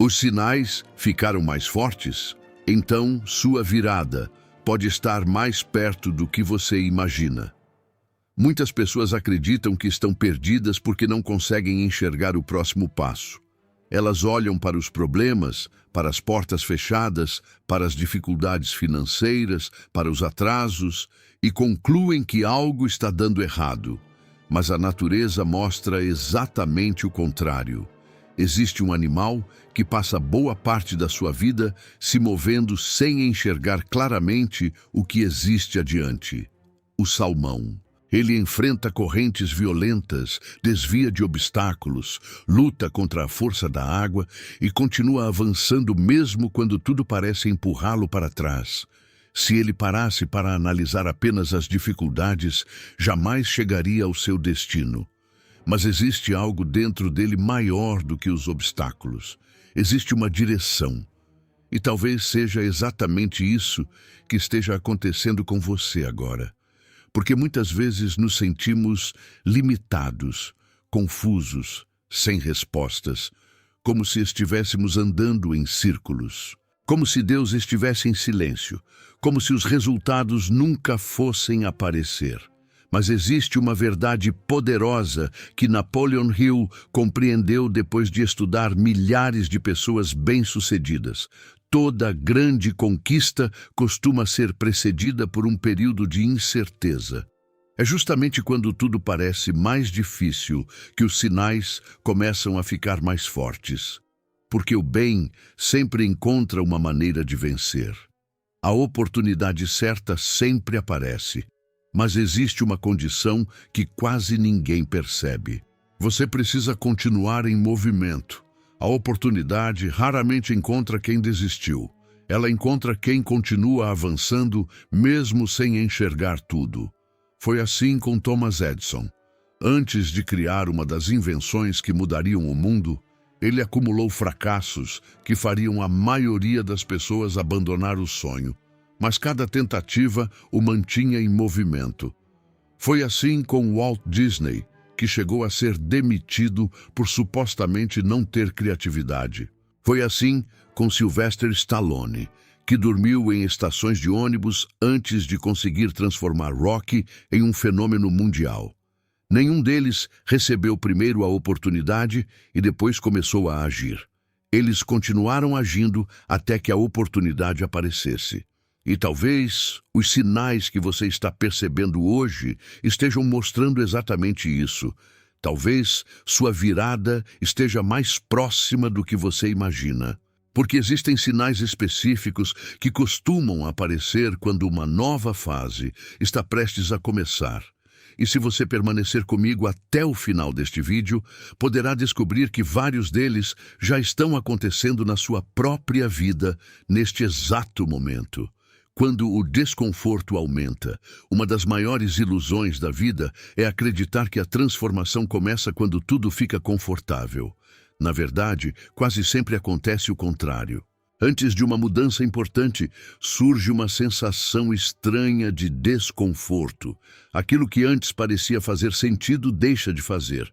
Os sinais ficaram mais fortes? Então, sua virada pode estar mais perto do que você imagina. Muitas pessoas acreditam que estão perdidas porque não conseguem enxergar o próximo passo. Elas olham para os problemas, para as portas fechadas, para as dificuldades financeiras, para os atrasos e concluem que algo está dando errado. Mas a natureza mostra exatamente o contrário. Existe um animal que passa boa parte da sua vida se movendo sem enxergar claramente o que existe adiante. O salmão. Ele enfrenta correntes violentas, desvia de obstáculos, luta contra a força da água e continua avançando mesmo quando tudo parece empurrá-lo para trás. Se ele parasse para analisar apenas as dificuldades, jamais chegaria ao seu destino. Mas existe algo dentro dele maior do que os obstáculos. Existe uma direção. E talvez seja exatamente isso que esteja acontecendo com você agora. Porque muitas vezes nos sentimos limitados, confusos, sem respostas, como se estivéssemos andando em círculos, como se Deus estivesse em silêncio, como se os resultados nunca fossem aparecer. Mas existe uma verdade poderosa que Napoleon Hill compreendeu depois de estudar milhares de pessoas bem-sucedidas. Toda grande conquista costuma ser precedida por um período de incerteza. É justamente quando tudo parece mais difícil que os sinais começam a ficar mais fortes. Porque o bem sempre encontra uma maneira de vencer. A oportunidade certa sempre aparece. Mas existe uma condição que quase ninguém percebe. Você precisa continuar em movimento. A oportunidade raramente encontra quem desistiu. Ela encontra quem continua avançando, mesmo sem enxergar tudo. Foi assim com Thomas Edison. Antes de criar uma das invenções que mudariam o mundo, ele acumulou fracassos que fariam a maioria das pessoas abandonar o sonho. Mas cada tentativa o mantinha em movimento. Foi assim com Walt Disney, que chegou a ser demitido por supostamente não ter criatividade. Foi assim com Sylvester Stallone, que dormiu em estações de ônibus antes de conseguir transformar Rocky em um fenômeno mundial. Nenhum deles recebeu primeiro a oportunidade e depois começou a agir. Eles continuaram agindo até que a oportunidade aparecesse. E talvez os sinais que você está percebendo hoje estejam mostrando exatamente isso. Talvez sua virada esteja mais próxima do que você imagina. Porque existem sinais específicos que costumam aparecer quando uma nova fase está prestes a começar. E se você permanecer comigo até o final deste vídeo, poderá descobrir que vários deles já estão acontecendo na sua própria vida neste exato momento. Quando o desconforto aumenta, uma das maiores ilusões da vida é acreditar que a transformação começa quando tudo fica confortável. Na verdade, quase sempre acontece o contrário. Antes de uma mudança importante, surge uma sensação estranha de desconforto. Aquilo que antes parecia fazer sentido deixa de fazer.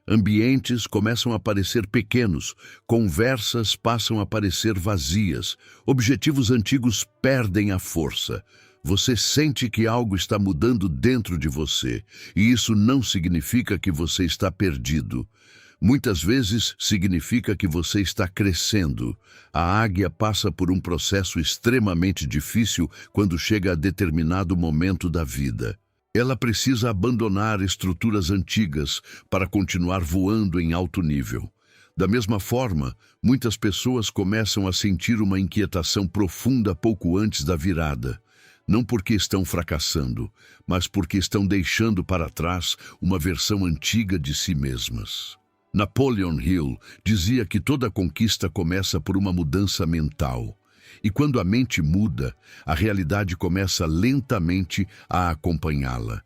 Ambientes começam a parecer pequenos, conversas passam a parecer vazias, objetivos antigos perdem a força. Você sente que algo está mudando dentro de você, e isso não significa que você está perdido. Muitas vezes significa que você está crescendo. A águia passa por um processo extremamente difícil quando chega a determinado momento da vida. Ela precisa abandonar estruturas antigas para continuar voando em alto nível. Da mesma forma, muitas pessoas começam a sentir uma inquietação profunda pouco antes da virada. Não porque estão fracassando, mas porque estão deixando para trás uma versão antiga de si mesmas. Napoleon Hill dizia que toda conquista começa por uma mudança mental. E quando a mente muda, a realidade começa lentamente a acompanhá-la.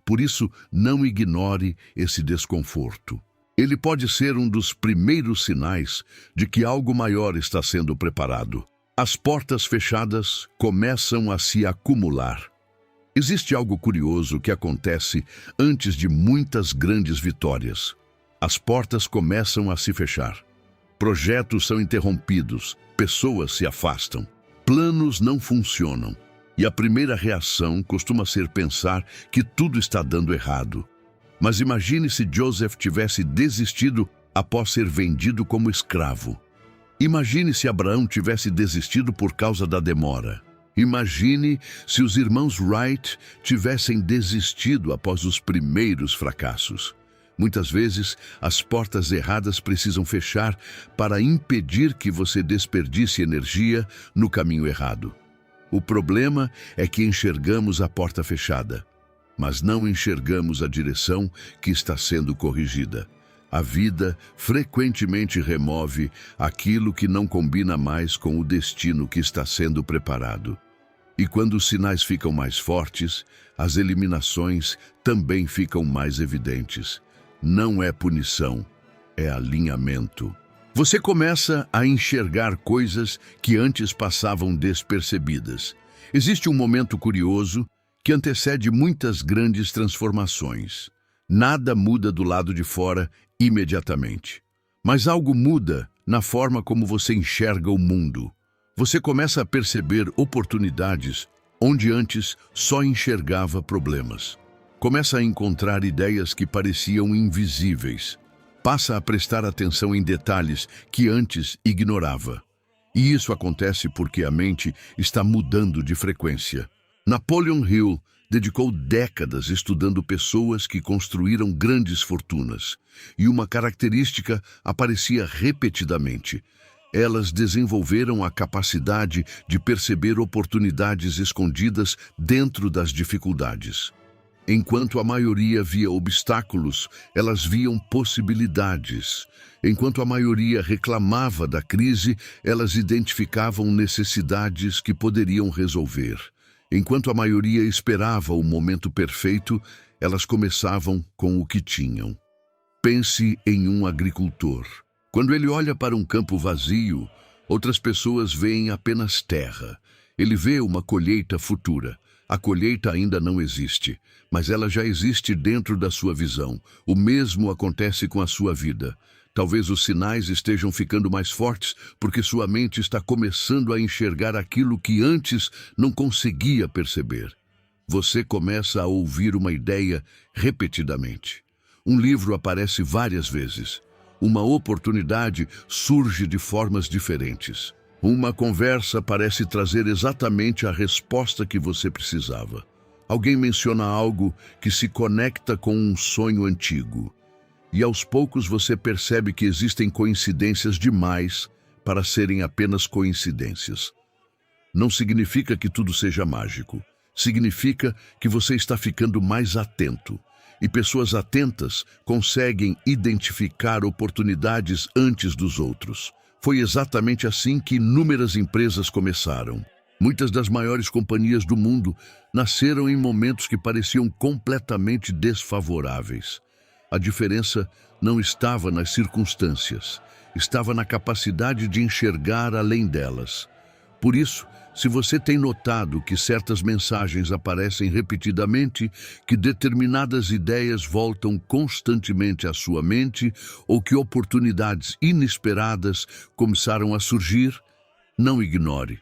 Por isso, não ignore esse desconforto. Ele pode ser um dos primeiros sinais de que algo maior está sendo preparado. As portas fechadas começam a se acumular. Existe algo curioso que acontece antes de muitas grandes vitórias. As portas começam a se fechar. Projetos são interrompidos, pessoas se afastam, planos não funcionam. E a primeira reação costuma ser pensar que tudo está dando errado. Mas imagine se Joseph tivesse desistido após ser vendido como escravo. Imagine se Abraão tivesse desistido por causa da demora. Imagine se os irmãos Wright tivessem desistido após os primeiros fracassos. Muitas vezes, as portas erradas precisam fechar para impedir que você desperdice energia no caminho errado. O problema é que enxergamos a porta fechada, mas não enxergamos a direção que está sendo corrigida. A vida frequentemente remove aquilo que não combina mais com o destino que está sendo preparado. E quando os sinais ficam mais fortes, as eliminações também ficam mais evidentes. Não é punição, é alinhamento. Você começa a enxergar coisas que antes passavam despercebidas. Existe um momento curioso que antecede muitas grandes transformações. Nada muda do lado de fora imediatamente. Mas algo muda na forma como você enxerga o mundo. Você começa a perceber oportunidades onde antes só enxergava problemas. Começa a encontrar ideias que pareciam invisíveis. Passa a prestar atenção em detalhes que antes ignorava. E isso acontece porque a mente está mudando de frequência. Napoleon Hill dedicou décadas estudando pessoas que construíram grandes fortunas. E uma característica aparecia repetidamente. Elas desenvolveram a capacidade de perceber oportunidades escondidas dentro das dificuldades. Enquanto a maioria via obstáculos, elas viam possibilidades. Enquanto a maioria reclamava da crise, elas identificavam necessidades que poderiam resolver. Enquanto a maioria esperava o momento perfeito, elas começavam com o que tinham. Pense em um agricultor. Quando ele olha para um campo vazio, outras pessoas veem apenas terra. Ele vê uma colheita futura. A colheita ainda não existe, mas ela já existe dentro da sua visão. O mesmo acontece com a sua vida. Talvez os sinais estejam ficando mais fortes porque sua mente está começando a enxergar aquilo que antes não conseguia perceber. Você começa a ouvir uma ideia repetidamente. Um livro aparece várias vezes. Uma oportunidade surge de formas diferentes. Uma conversa parece trazer exatamente a resposta que você precisava. Alguém menciona algo que se conecta com um sonho antigo. E aos poucos você percebe que existem coincidências demais para serem apenas coincidências. Não significa que tudo seja mágico. Significa que você está ficando mais atento. E pessoas atentas conseguem identificar oportunidades antes dos outros. Foi exatamente assim que inúmeras empresas começaram. Muitas das maiores companhias do mundo nasceram em momentos que pareciam completamente desfavoráveis. A diferença não estava nas circunstâncias, estava na capacidade de enxergar além delas. Por isso, se você tem notado que certas mensagens aparecem repetidamente, que determinadas ideias voltam constantemente à sua mente ou que oportunidades inesperadas começaram a surgir, não ignore.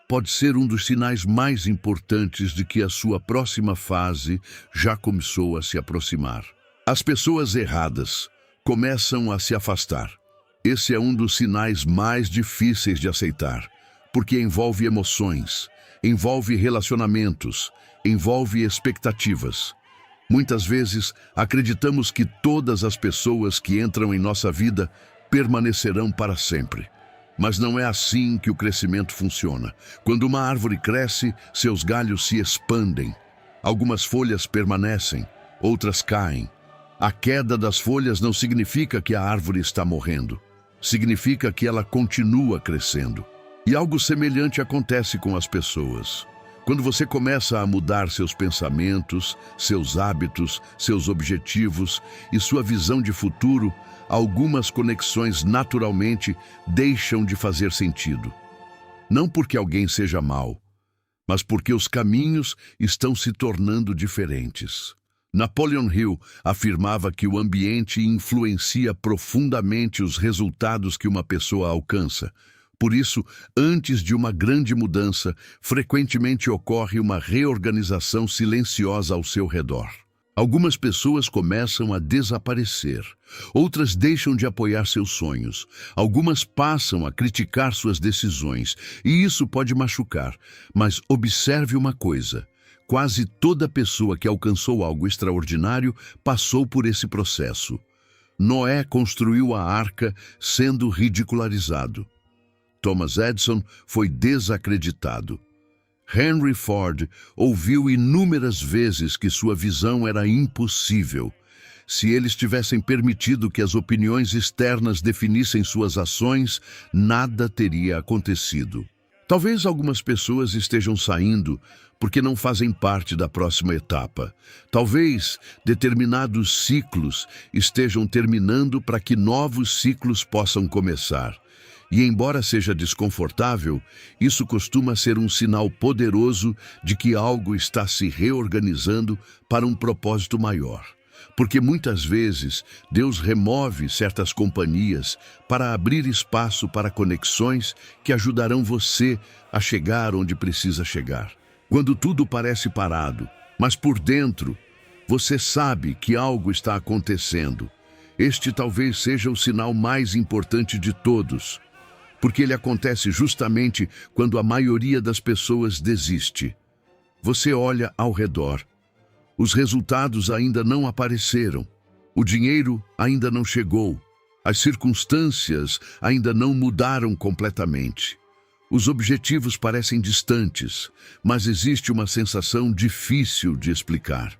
Pode ser um dos sinais mais importantes de que a sua próxima fase já começou a se aproximar. As pessoas erradas começam a se afastar. Esse é um dos sinais mais difíceis de aceitar. Porque envolve emoções, envolve relacionamentos, envolve expectativas. Muitas vezes, acreditamos que todas as pessoas que entram em nossa vida permanecerão para sempre. Mas não é assim que o crescimento funciona. Quando uma árvore cresce, seus galhos se expandem. Algumas folhas permanecem, outras caem. A queda das folhas não significa que a árvore está morrendo. Significa que ela continua crescendo. E algo semelhante acontece com as pessoas. Quando você começa a mudar seus pensamentos, seus hábitos, seus objetivos e sua visão de futuro, algumas conexões naturalmente deixam de fazer sentido. Não porque alguém seja mau, mas porque os caminhos estão se tornando diferentes. Napoleon Hill afirmava que o ambiente influencia profundamente os resultados que uma pessoa alcança. Por isso, antes de uma grande mudança, frequentemente ocorre uma reorganização silenciosa ao seu redor. Algumas pessoas começam a desaparecer, outras deixam de apoiar seus sonhos, algumas passam a criticar suas decisões, e isso pode machucar. Mas observe uma coisa: quase toda pessoa que alcançou algo extraordinário passou por esse processo. Noé construiu a arca sendo ridicularizado. Thomas Edison foi desacreditado. Henry Ford ouviu inúmeras vezes que sua visão era impossível. Se eles tivessem permitido que as opiniões externas definissem suas ações, nada teria acontecido. Talvez algumas pessoas estejam saindo porque não fazem parte da próxima etapa. Talvez determinados ciclos estejam terminando para que novos ciclos possam começar. E embora seja desconfortável, isso costuma ser um sinal poderoso de que algo está se reorganizando para um propósito maior. Porque muitas vezes Deus remove certas companhias para abrir espaço para conexões que ajudarão você a chegar onde precisa chegar. Quando tudo parece parado, mas por dentro você sabe que algo está acontecendo, este talvez seja o sinal mais importante de todos. Porque ele acontece justamente quando a maioria das pessoas desiste. Você olha ao redor. Os resultados ainda não apareceram. O dinheiro ainda não chegou. As circunstâncias ainda não mudaram completamente. Os objetivos parecem distantes, mas existe uma sensação difícil de explicar.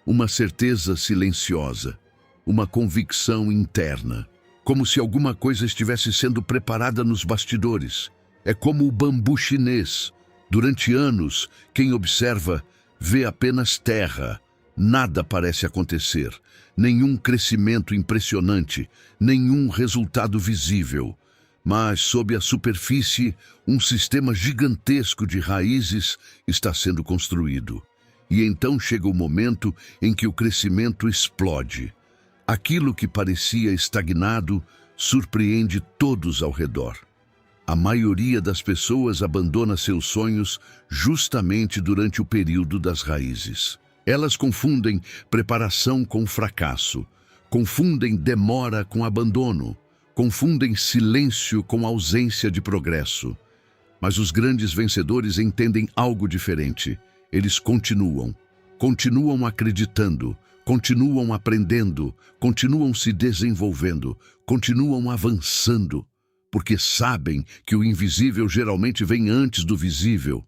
Uma certeza silenciosa, uma convicção interna. Como se alguma coisa estivesse sendo preparada nos bastidores. É como o bambu chinês. Durante anos, quem observa vê apenas terra. Nada parece acontecer. Nenhum crescimento impressionante, nenhum resultado visível. Mas, sob a superfície, um sistema gigantesco de raízes está sendo construído. E então chega o momento em que o crescimento explode. Aquilo que parecia estagnado surpreende todos ao redor. A maioria das pessoas abandona seus sonhos justamente durante o período das raízes. Elas confundem preparação com fracasso, confundem demora com abandono, confundem silêncio com ausência de progresso. Mas os grandes vencedores entendem algo diferente. Eles continuam acreditando, continuam aprendendo, continuam se desenvolvendo, continuam avançando, porque sabem que o invisível geralmente vem antes do visível.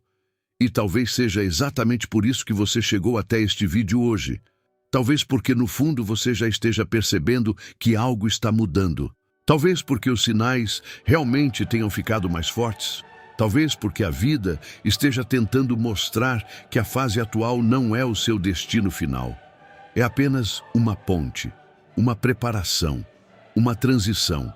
E talvez seja exatamente por isso que você chegou até este vídeo hoje. Talvez porque no fundo você já esteja percebendo que algo está mudando. Talvez porque os sinais realmente tenham ficado mais fortes. Talvez porque a vida esteja tentando mostrar que a fase atual não é o seu destino final. É apenas uma ponte, uma preparação, uma transição.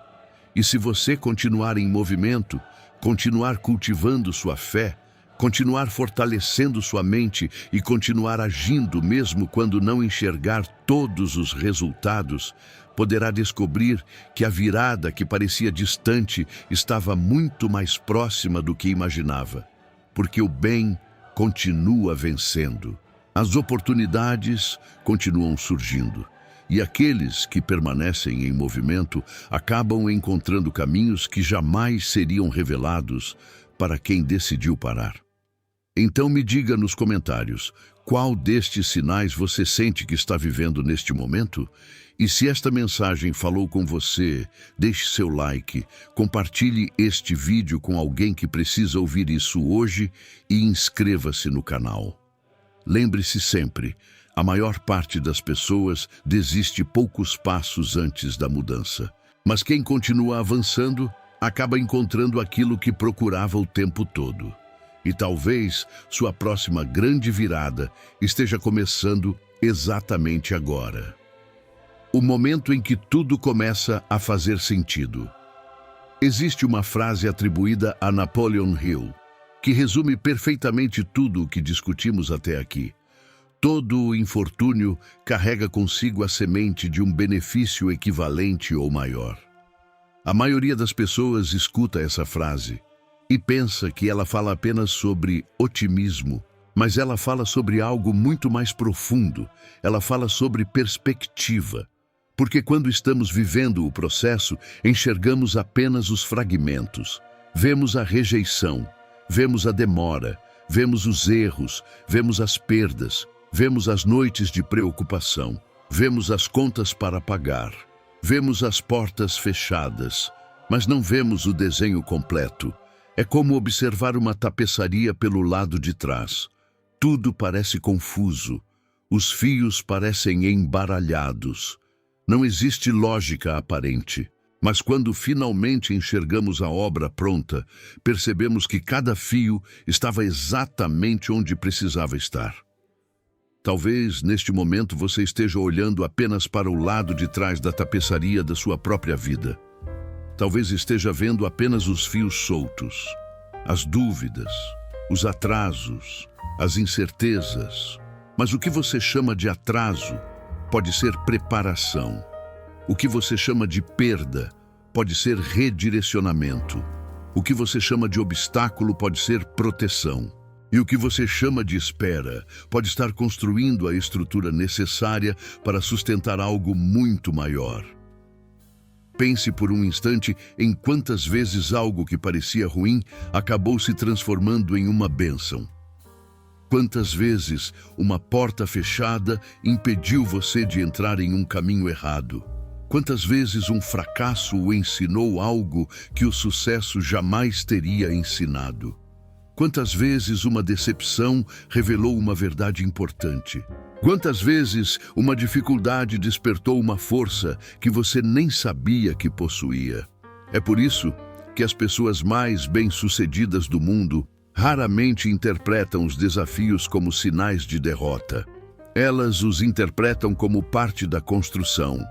E se você continuar em movimento, continuar cultivando sua fé, continuar fortalecendo sua mente e continuar agindo mesmo quando não enxergar todos os resultados, poderá descobrir que a virada que parecia distante estava muito mais próxima do que imaginava, porque o bem continua vencendo. As oportunidades continuam surgindo, e aqueles que permanecem em movimento acabam encontrando caminhos que jamais seriam revelados para quem decidiu parar. Então me diga nos comentários, qual destes sinais você sente que está vivendo neste momento? E se esta mensagem falou com você, deixe seu like, compartilhe este vídeo com alguém que precisa ouvir isso hoje e inscreva-se no canal. Lembre-se sempre, a maior parte das pessoas desiste poucos passos antes da mudança. Mas quem continua avançando, acaba encontrando aquilo que procurava o tempo todo. E talvez sua próxima grande virada esteja começando exatamente agora. O momento em que tudo começa a fazer sentido. Existe uma frase atribuída a Napoleon Hill, que resume perfeitamente tudo o que discutimos até aqui. Todo infortúnio carrega consigo a semente de um benefício equivalente ou maior. A maioria das pessoas escuta essa frase e pensa que ela fala apenas sobre otimismo, mas ela fala sobre algo muito mais profundo. Ela fala sobre perspectiva. Porque quando estamos vivendo o processo, enxergamos apenas os fragmentos. Vemos a rejeição, vemos a demora, vemos os erros, vemos as perdas, vemos as noites de preocupação, vemos as contas para pagar, vemos as portas fechadas, mas não vemos o desenho completo. É como observar uma tapeçaria pelo lado de trás. Tudo parece confuso, os fios parecem embaralhados. Não existe lógica aparente, mas quando finalmente enxergamos a obra pronta, percebemos que cada fio estava exatamente onde precisava estar. Talvez, neste momento, você esteja olhando apenas para o lado de trás da tapeçaria da sua própria vida. Talvez esteja vendo apenas os fios soltos, as dúvidas, os atrasos, as incertezas. Mas o que você chama de atraso pode ser preparação. O que você chama de perda pode ser redirecionamento. O que você chama de obstáculo pode ser proteção. E o que você chama de espera pode estar construindo a estrutura necessária para sustentar algo muito maior. Pense por um instante em quantas vezes algo que parecia ruim acabou se transformando em uma bênção. Quantas vezes uma porta fechada impediu você de entrar em um caminho errado? Quantas vezes um fracasso o ensinou algo que o sucesso jamais teria ensinado? Quantas vezes uma decepção revelou uma verdade importante? Quantas vezes uma dificuldade despertou uma força que você nem sabia que possuía? É por isso que as pessoas mais bem-sucedidas do mundo raramente interpretam os desafios como sinais de derrota. Elas os interpretam como parte da construção,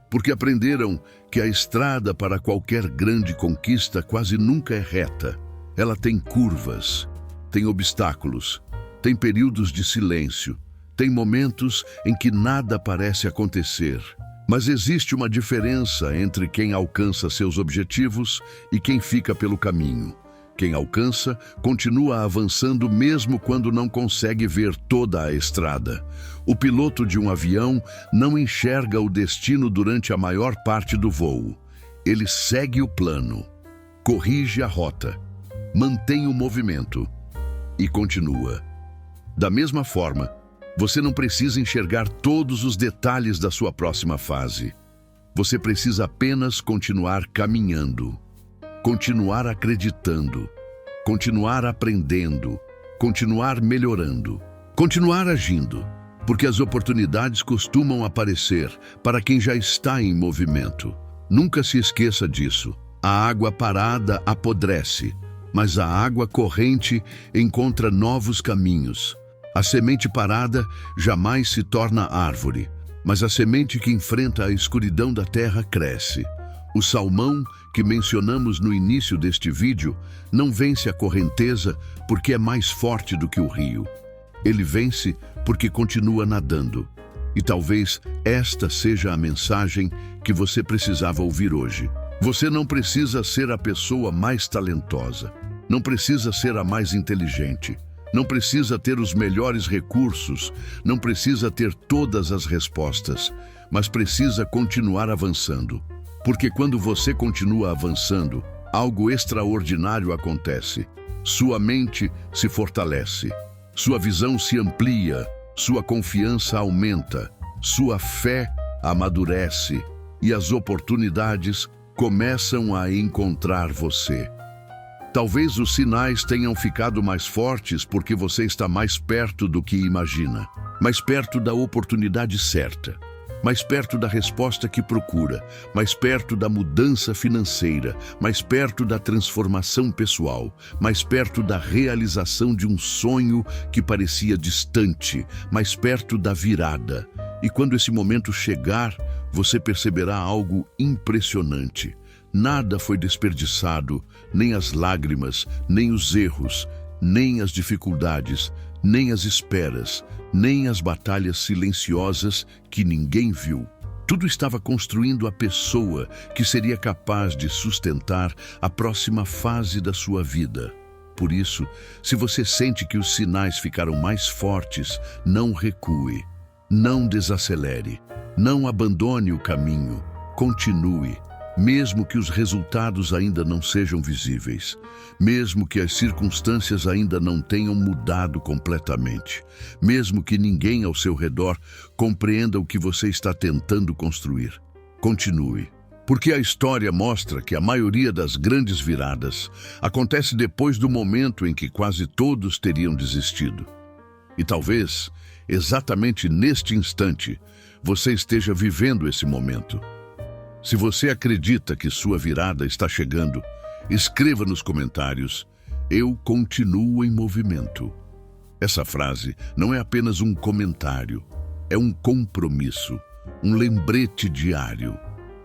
porque aprenderam que a estrada para qualquer grande conquista quase nunca é reta. Ela tem curvas, tem obstáculos, tem períodos de silêncio, tem momentos em que nada parece acontecer. Mas existe uma diferença entre quem alcança seus objetivos e quem fica pelo caminho. Quem alcança, continua avançando mesmo quando não consegue ver toda a estrada. O piloto de um avião não enxerga o destino durante a maior parte do voo. Ele segue o plano, corrige a rota, mantém o movimento e continua. Da mesma forma, você não precisa enxergar todos os detalhes da sua próxima fase. Você precisa apenas continuar caminhando. Continuar acreditando, continuar aprendendo, continuar melhorando, continuar agindo, porque as oportunidades costumam aparecer para quem já está em movimento. Nunca se esqueça disso. A água parada apodrece, mas a água corrente encontra novos caminhos. A semente parada jamais se torna árvore, mas a semente que enfrenta a escuridão da terra cresce. O salmão que mencionamos no início deste vídeo não vence a correnteza porque é mais forte do que o rio. Ele vence porque continua nadando. E talvez esta seja a mensagem que você precisava ouvir hoje. Você não precisa ser a pessoa mais talentosa, não precisa ser a mais inteligente, não precisa ter os melhores recursos, não precisa ter todas as respostas, mas precisa continuar avançando. Porque quando você continua avançando, algo extraordinário acontece. Sua mente se fortalece, sua visão se amplia, sua confiança aumenta, sua fé amadurece e as oportunidades começam a encontrar você. Talvez os sinais tenham ficado mais fortes porque você está mais perto do que imagina, mais perto da oportunidade certa, mais perto da resposta que procura, mais perto da mudança financeira, mais perto da transformação pessoal, mais perto da realização de um sonho que parecia distante, mais perto da virada. E quando esse momento chegar, você perceberá algo impressionante. Nada foi desperdiçado, nem as lágrimas, nem os erros. nem as dificuldades, nem as esperas, nem as batalhas silenciosas que ninguém viu. Tudo estava construindo a pessoa que seria capaz de sustentar a próxima fase da sua vida. Por isso, se você sente que os sinais ficaram mais fortes, não recue, não desacelere, não abandone o caminho, continue. Mesmo que os resultados ainda não sejam visíveis, mesmo que as circunstâncias ainda não tenham mudado completamente, mesmo que ninguém ao seu redor compreenda o que você está tentando construir, continue. Porque a história mostra que a maioria das grandes viradas acontece depois do momento em que quase todos teriam desistido. E talvez, exatamente neste instante, você esteja vivendo esse momento. Se você acredita que sua virada está chegando, escreva nos comentários: "Eu continuo em movimento". Essa frase não é apenas um comentário, é um compromisso, um lembrete diário,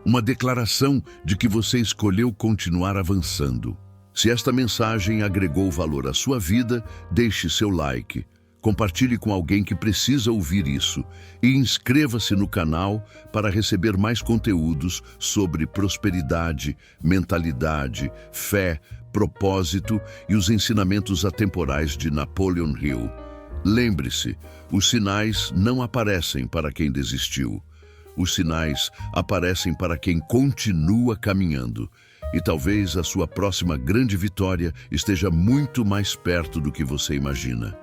uma declaração de que você escolheu continuar avançando. Se esta mensagem agregou valor à sua vida, deixe seu like. Compartilhe com alguém que precisa ouvir isso e inscreva-se no canal para receber mais conteúdos sobre prosperidade, mentalidade, fé, propósito e os ensinamentos atemporais de Napoleon Hill. Lembre-se, os sinais não aparecem para quem desistiu. Os sinais aparecem para quem continua caminhando. E talvez a sua próxima grande vitória esteja muito mais perto do que você imagina.